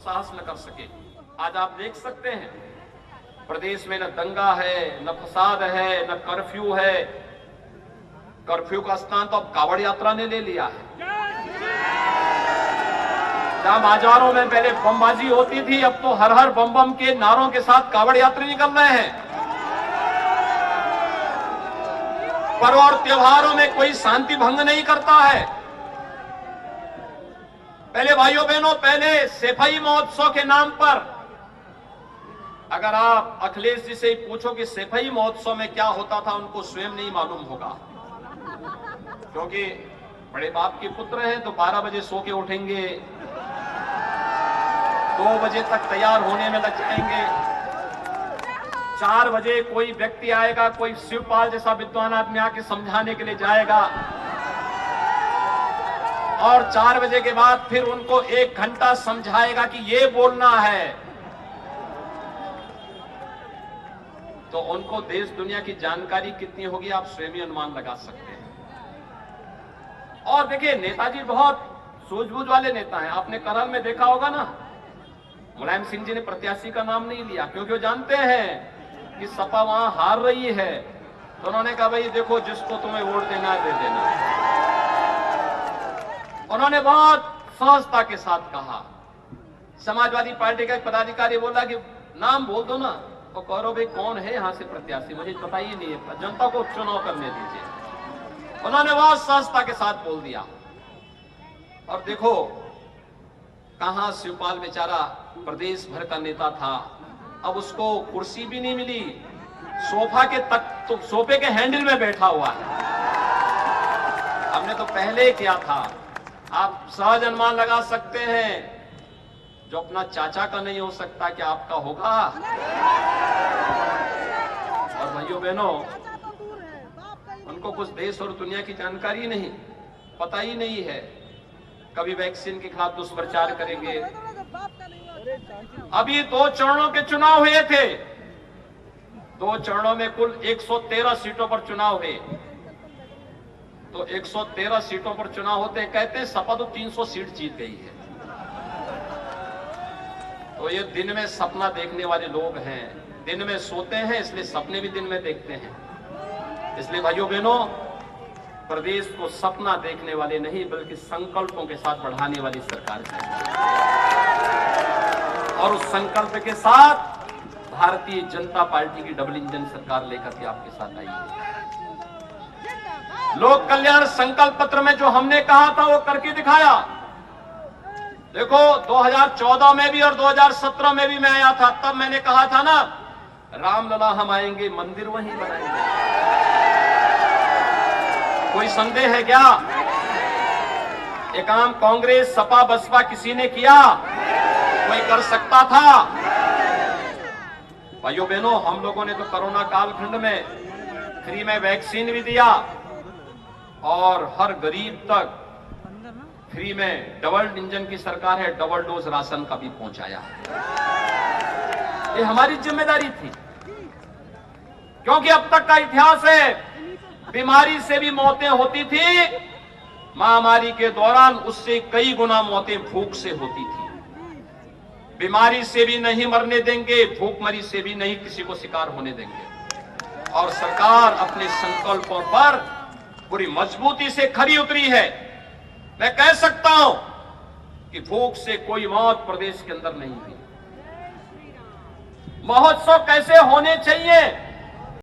साहस न कर सके। आज आप देख सकते हैं प्रदेश में न दंगा है, न फसाद है, न कर्फ्यू है। कर्फ्यू का स्थान तो अब कावड़ यात्रा ने ले लिया है। जहां बाजारों में पहले बमबाजी होती थी, अब तो हर हर बम बम के नारों के साथ कावड़ यात्री निकल रहे हैं। पर्व और त्योहारों में कोई शांति भंग नहीं करता है। पहले भाइयों बहनों, पहले सफाई महोत्सव के नाम पर अगर आप अखिलेश जी से पूछो कि सफाई महोत्सव में क्या होता था, उनको स्वयं नहीं मालूम होगा, क्योंकि बड़े बाप के पुत्र हैं तो 12 बजे सो के उठेंगे, 2 बजे तक तैयार होने में लग जाएंगे, 4 बजे कोई व्यक्ति आएगा, कोई शिवपाल जैसा विद्वान आदमी आके समझाने के लिए जाएगा, और 4 बजे के बाद फिर उनको 1 घंटा समझाएगा कि ये बोलना है। तो उनको देश दुनिया की जानकारी कितनी होगी आप स्वयं ही अनुमान लगा सकते हैं। और देखिए, नेताजी बहुत सूझबूझ वाले नेता हैं। आपने करहल में देखा होगा ना, मुलायम सिंह जी ने प्रत्याशी का नाम नहीं लिया, क्योंकि वो जानते हैं कि सपा वहां हार रही है। तो उन्होंने कहा, भाई देखो, जिसको तुम्हें वोट देना है दे देना। उन्होंने बहुत सहजता के साथ कहा। समाजवादी पार्टी का एक पदाधिकारी बोला कि नाम बोल दो ना, तो कह रहे भाई कौन है यहां से प्रत्याशी, मुझे पता ही नहीं है, जनता को चुनाव करने दीजिए। उन्होंने बहुत सहजता के साथ बोल दिया। और देखो, कहां शिवपाल बेचारा प्रदेश भर का नेता था, अब उसको कुर्सी भी नहीं मिली, सोफा के तक तो सोफे के हैंडल में बैठा हुआ है। हमने तो पहले ही किया था। आप सहज अनुमान लगा सकते हैं, जो अपना चाचा का नहीं हो सकता क्या आपका होगा? और भाइयों बहनों, उनको कुछ देश और दुनिया की जानकारी नहीं, पता ही नहीं है। कभी वैक्सीन के खिलाफ दुष्प्रचार करेंगे। अभी 2 चरणों के चुनाव हुए थे, 2 चरणों में कुल 113 सीटों पर चुनाव हुए। तो 113 सीटों पर चुनाव होते, कहते हैं सपा तो 300 सीट जीत गई है। तो ये दिन में सपना देखने वाले लोग हैं, दिन में सोते हैं, इसलिए सपने भी दिन में देखते हैं। इसलिए भाइयों बहनों, प्रदेश को सपना देखने वाले नहीं बल्कि संकल्पों के साथ बढ़ाने वाली सरकार है। और उस संकल्प के साथ भारतीय जनता पार्टी की डबल इंजन सरकार लेकर के आपके साथ आई है। लोक कल्याण संकल्प पत्र में जो हमने कहा था वो करके दिखाया। देखो, 2014 में भी और 2017 में भी मैं आया था, तब मैंने कहा था ना, रामलला हम आएंगे, मंदिर वहीं बनाएंगे। कोई संदेह है क्या? ये काम कांग्रेस, सपा, बसपा किसी ने किया? कोई कर सकता था? भाइयों बहनों, हम लोगों ने तो कोरोना कालखंड में फ्री में वैक्सीन भी दिया और हर गरीब तक फ्री में, डबल इंजन की सरकार है, डबल डोज राशन का भी पहुंचाया है। ये हमारी जिम्मेदारी थी, क्योंकि अब तक का इतिहास है, बीमारी से भी मौतें होती थी, महामारी के दौरान उससे कई गुना मौतें भूख से होती थी। बीमारी से भी नहीं मरने देंगे, भूखमरी से भी नहीं किसी को शिकार होने देंगे। और सरकार अपने संकल्पों पर पूरी मजबूती से खरी उतरी है। मैं कह सकता हूं कि भूख से कोई मौत प्रदेश के अंदर नहीं हुई। महोत्सव कैसे होने चाहिए,